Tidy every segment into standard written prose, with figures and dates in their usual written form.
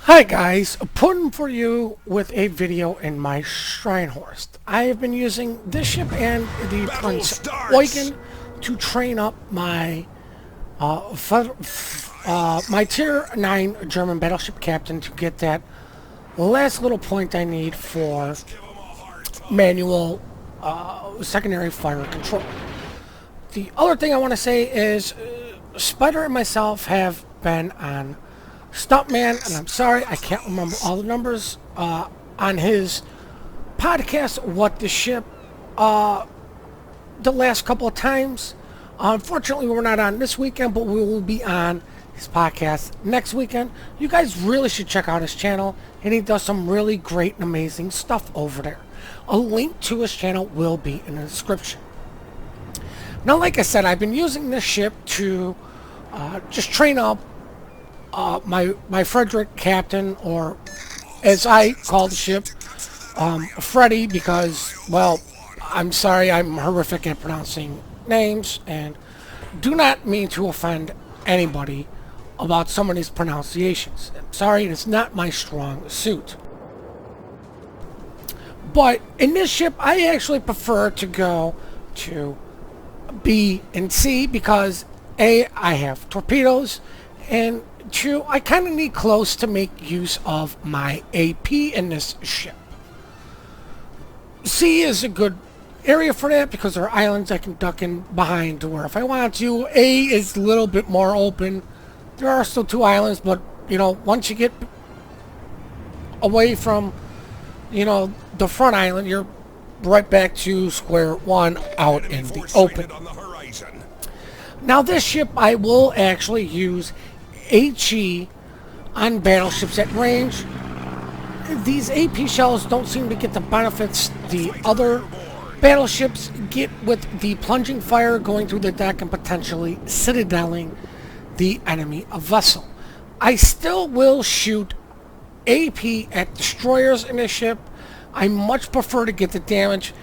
Hi guys, Puddin for you with a video in my Scharnhorst. I have been using this ship and the Prince Eugen to train up my my tier 9 German battleship captain to get that last little point I need for manual secondary fire control. The other thing I want to say is Spyder and myself have been on Stuntman, and I'm sorry I can't remember all the numbers on his podcast, What the Ship, the last couple of times. Unfortunately, we're not on this weekend, but we will be on his podcast next weekend. You guys really should check out his channel, and he does some really great and amazing stuff over there. A link to his channel will be in the description. Now, like I said, I've been using this ship to just train up my Frederick captain, or as I call the ship, Freddy, because, well, I'm sorry, I'm horrific at pronouncing names, and do not mean to offend anybody about some of these pronunciations. I'm sorry, it's not my strong suit. But in this ship, I actually prefer to go to B and C because A, I have torpedoes, and 2, I kind of need close to make use of my AP in this ship. C is a good area for that because there are islands I can duck in behind to where if I want to. A is a little bit more open. There are still 2 islands, but, you know, once you get away from, you know, the front island, you're right back to square one out in the open. Now, this ship I will actually use HE on battleships at range. These AP shells don't seem to get the benefits the other battleships get with the plunging fire going through the deck and potentially citadeling the enemy vessel. I still will shoot AP at destroyers in this ship. I much prefer to get the damage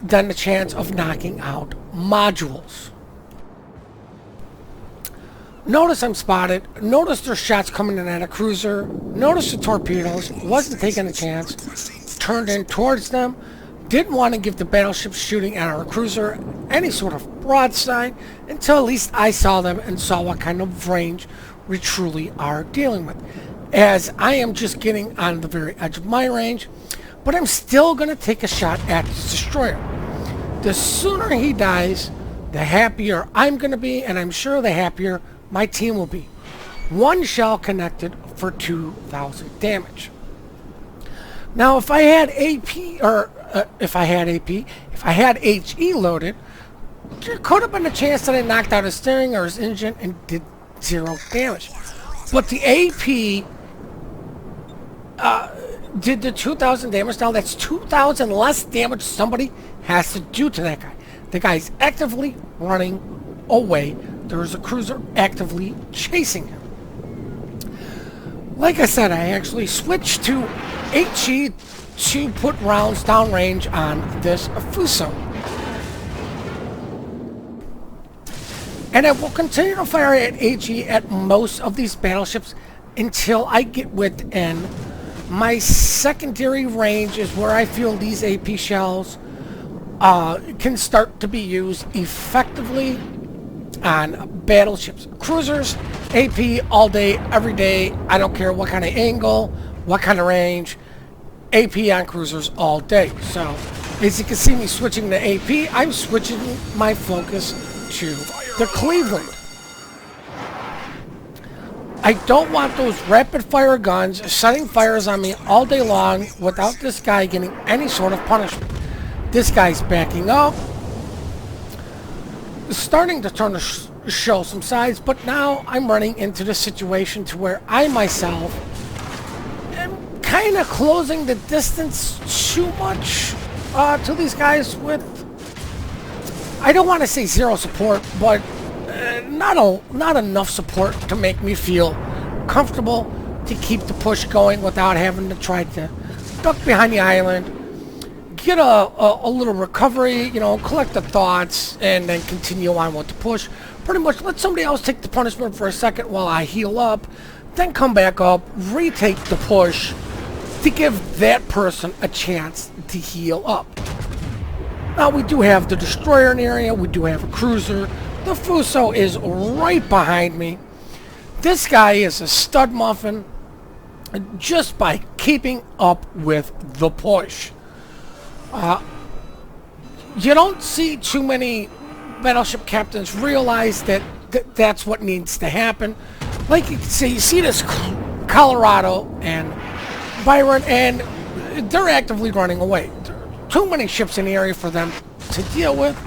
than the chance of knocking out modules. Notice I'm spotted. Notice there's shots coming in at a cruiser. Notice the torpedoes. Wasn't taking a chance. Turned in towards them. Didn't want to give the battleship shooting at our cruiser any sort of broadside until at least I saw them and saw what kind of range we truly are dealing with. As I am just getting on the very edge of my range, but I'm still going to take a shot at the destroyer. The sooner he dies, the happier I'm going to be, and I'm sure the happier my team will be. 1 shell connected for 2,000 damage. Now, if I had AP, or if I had HE loaded, there could have been a chance that I knocked out his steering or his engine and did 0 damage. But the AP did the 2,000 damage. Now, that's 2,000 less damage somebody has to do to that guy. The guy's actively running away. There's a cruiser actively chasing him. Like I said, I actually switched to HE to put rounds downrange on this Fuso. And I will continue to fire at HE at most of these battleships until I get within my secondary range, is where I feel these AP shells can start to be used effectively on battleships. Cruisers, AP all day, every day. I don't care what kind of angle, what kind of range. AP on cruisers all day. So, as you can see me switching to AP, I'm switching my focus to the Cleveland. I don't want those rapid fire guns setting fires on me all day long without this guy getting any sort of punishment. This guy's backing up, starting to show some signs, but now I'm running into the situation to where I myself am kind of closing the distance too much to these guys with, I don't want to say 0 support, but not enough support to make me feel comfortable to keep the push going without having to try to duck behind the island, get a little recovery, you know, collect the thoughts, and then continue on with the push. Pretty much let somebody else take the punishment for a second while I heal up, then come back up, retake the push to give that person a chance to heal up. Now we do have the destroyer in the area, we do have a cruiser. The Fuso is right behind me. This guy is a stud muffin just by keeping up with the push. You don't see too many battleship captains realize that that's what needs to happen. Like you can see this Colorado and Byron, and they're actively running away. Too many ships in the area for them to deal with.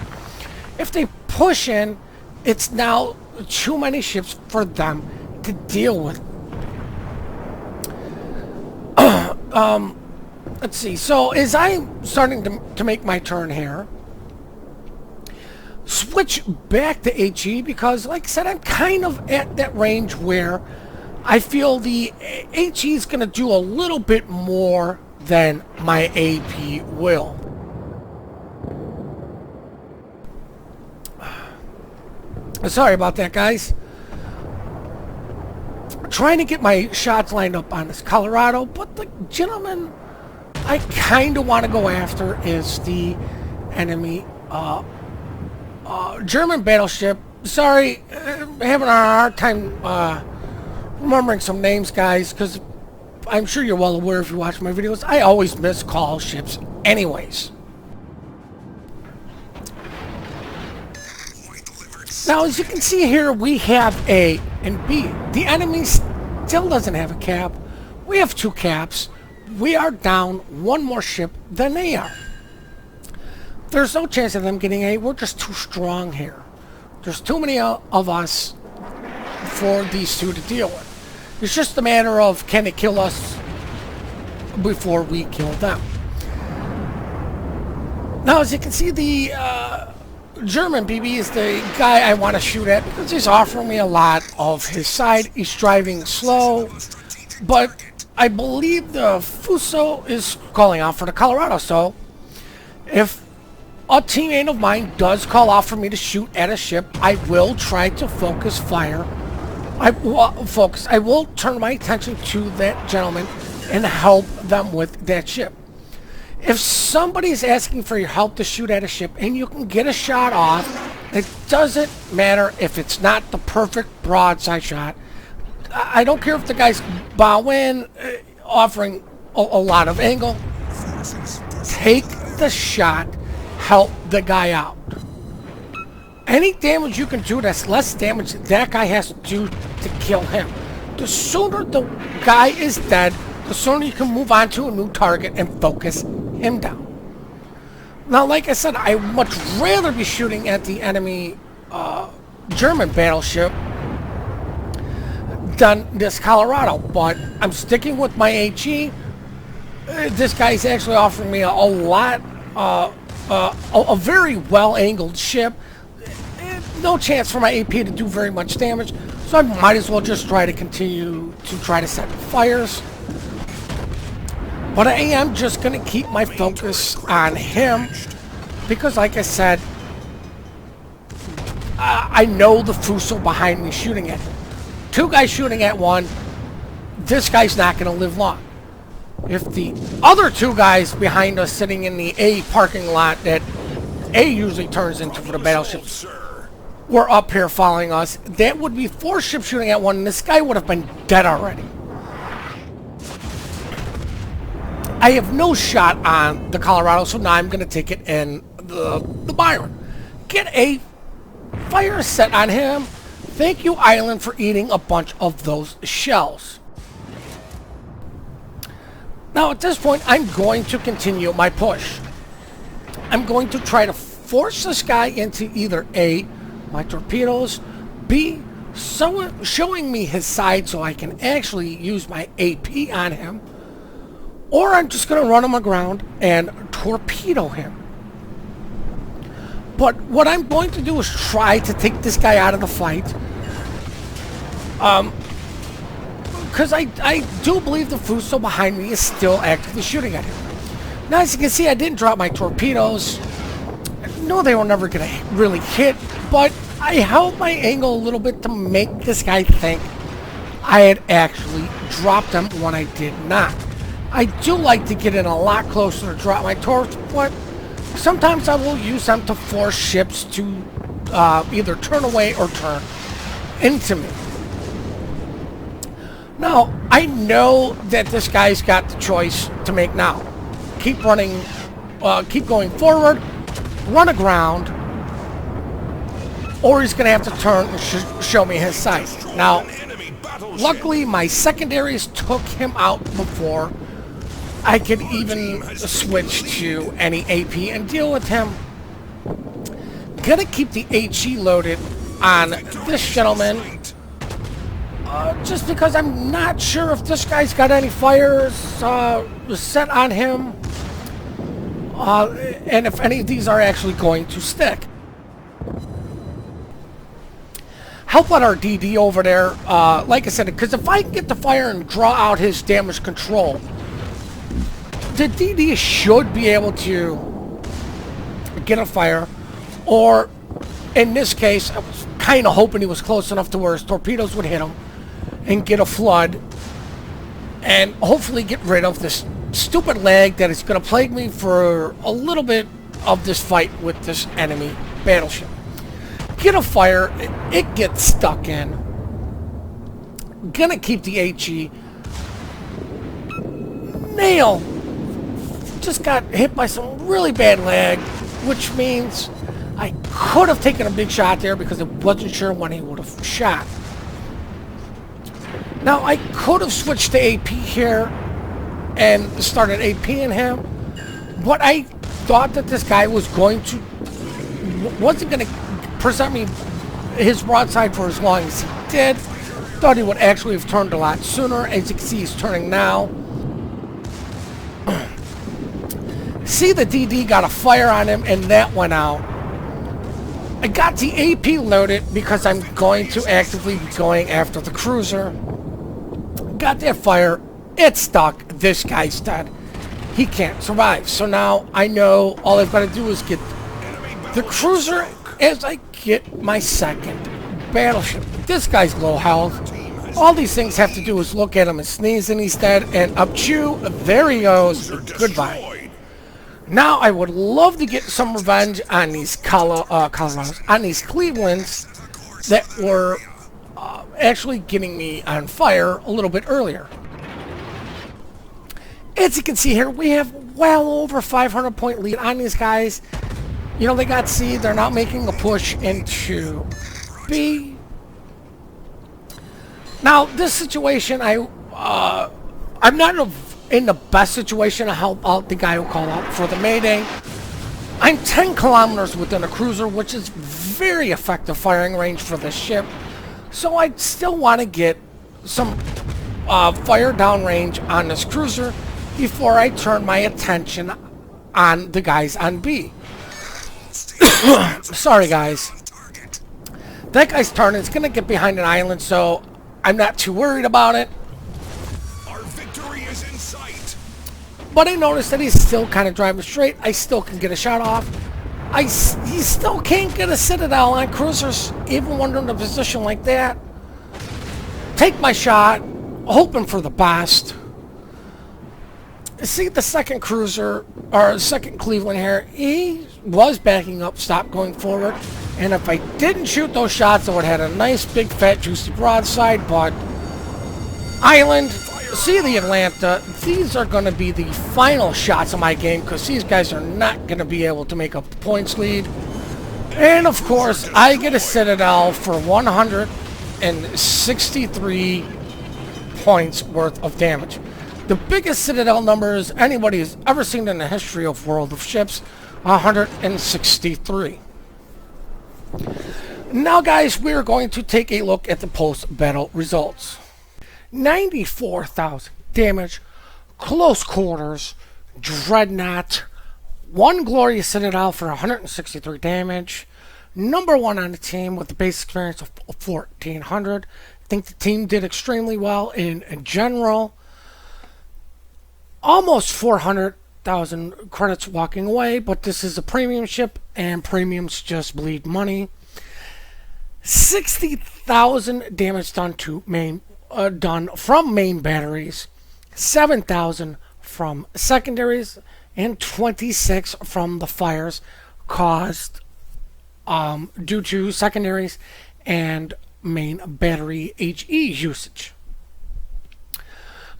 If they push in, it's now too many ships for them to deal with. Let's see. So as I'm starting to make my turn here, switch back to HE because, like I said, I'm kind of at that range where I feel the HE is going to do a little bit more than my AP will. Sorry about that, guys. Trying to get my shots lined up on this Colorado, but the gentleman I kind of want to go after is the enemy German battleship. Sorry, I'm having a hard time remembering some names, guys, because I'm sure you're well aware if you watch my videos. I always miscall ships anyways. Now, as you can see here, we have A and B. The enemy still doesn't have a cap. We have 2 caps. We are down 1 more ship than they are. There's no chance of them getting A. We're just too strong here. There's too many of us for these 2 to deal with. It's just a matter of, can they kill us before we kill them? Now, as you can see, the German BB is the guy I want to shoot at because he's offering me a lot of his side. He's driving slow, but I believe the Fuso is calling out for the Colorado. So if a teammate of mine does call out for me to shoot at a ship, I will try to focus fire. I will turn my attention to that gentleman and help them with that ship. If somebody's asking for your help to shoot at a ship and you can get a shot off, it doesn't matter if it's not the perfect broadside shot. I don't care if the guy's bow in, offering a lot of angle. Take the shot, help the guy out. Any damage you can do that's less damage that guy has to do to kill him. The sooner the guy is dead, the sooner you can move on to a new target and focus him down. Now, like I said, I would much rather be shooting at the enemy German battleship than this Colorado, but I'm sticking with my HE. This guy's actually offering me a lot, a very well-angled ship. No chance for my AP to do very much damage, so I might as well just try to continue to try to set fires. But I am just going to keep my focus on him because, like I said, I know the Fuso behind me shooting at him. 2 guys shooting at 1, this guy's not going to live long. If the other 2 guys behind us sitting in the A parking lot that A usually turns into for the battleships were up here following us, that would be 4 ships shooting at 1, and this guy would have been dead already. I have no shot on the Colorado, so now I'm going to take it in the Byron. Get a fire set on him. Thank you, Island, for eating a bunch of those shells. Now, at this point, I'm going to continue my push. I'm going to try to force this guy into either A, my torpedoes, B, showing me his side so I can actually use my AP on him, or I'm just going to run him aground and torpedo him. But what I'm going to do is try to take this guy out of the fight. Because I do believe the Fuso behind me is still actively shooting at him. Now, as you can see, I didn't drop my torpedoes. No, they were never going to really hit, but I held my angle a little bit to make this guy think I had actually dropped them when I did not. I do like to get in a lot closer to drop my torch, but sometimes I will use them to force ships to either turn away or turn into me. Now, I know that this guy's got the choice to make now. Keep running, keep going forward, run aground, or he's going to have to turn and show me his side. Now, luckily, my secondaries took him out before I could even switch to any AP and deal with him. Gonna keep the HE loaded on this gentleman, just because I'm not sure if this guy's got any fires set on him, and if any of these are actually going to stick. Help out our DD over there, like I said, because if I can get the fire and draw out his damage control, the DD should be able to get a fire, or in this case, I was kind of hoping he was close enough to where his torpedoes would hit him and get a flood and hopefully get rid of this stupid lag that is going to plague me for a little bit of this fight with this enemy battleship. Get a fire, it gets stuck in. Gonna keep the HE. Nail just got hit by some really bad lag, which means I could have taken a big shot there because I wasn't sure when he would have shot. Now, I could have switched to AP here and started APing him, but I thought that this guy wasn't going to present me his broadside for as long as he did. Thought he would actually have turned a lot sooner. As you can see, he's turning now. See, the DD got a fire on him, and that went out. I got the AP loaded because I'm going to actively be going after the cruiser. Got that fire. It's stuck. This guy's dead. He can't survive. So now I know all I've got to do is get the cruiser as I get my second battleship. This guy's low health. All these things have to do is look at him and sneeze and he's dead. And up chew, there he goes. Goodbye. Now I would love to get some revenge on these on these Clevelands that were actually getting me on fire a little bit earlier. As you can see here, we have well over 500 point lead on these guys. You know, they got C. They're not making a push into B. Now, this situation, I'm not in the best situation to help out the guy who called out for the Mayday. I'm 10 kilometers within a cruiser, which is very effective firing range for this ship. So I still want to get some fire downrange on this cruiser before I turn my attention on the guys on B. Sorry, guys. That guy's turn is going to get behind an island, so I'm not too worried about it. Our victory is in sight. But I noticed that he's still kind of driving straight. I still can get a shot off. He still can't get a Citadel on cruisers, even when in a position like that. Take my shot, hoping for the best. See, the second cruiser, or second Cleveland here, he was backing up, stopped going forward. And if I didn't shoot those shots, I would have had a nice, big, fat, juicy broadside. But Island, see the Atlanta, these are going to be the final shots of my game because these guys are not going to be able to make up the points lead. And, of course, I get a Citadel for 163 points worth of damage. The biggest Citadel numbers anybody has ever seen in the history of World of Ships, 163. Now, guys, we're going to take a look at the post-battle results. 94,000 damage, close quarters, Dreadnought, one Glorious Citadel for 163 damage, number one on the team with the base experience of 1,400. I think the team did extremely well in general. Almost 400,000 credits walking away, but this is a premium ship, and premiums just bleed money. 60,000 damage done to main done from main batteries, 7,000 from secondaries, and 26 from the fires caused due to secondaries and main battery HE usage.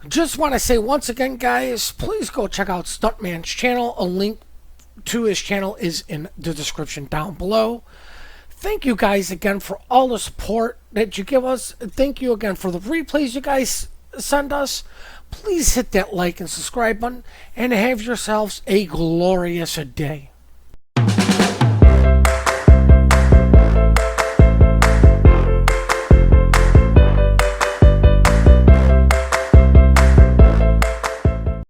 Just want to say once again, guys, please go check out Stuntman's channel. A link to his channel is in the description down below. Thank you guys again for all the support that you give us. Thank you again for the replays you guys send us. Please hit that like and subscribe button and have yourselves a glorious day.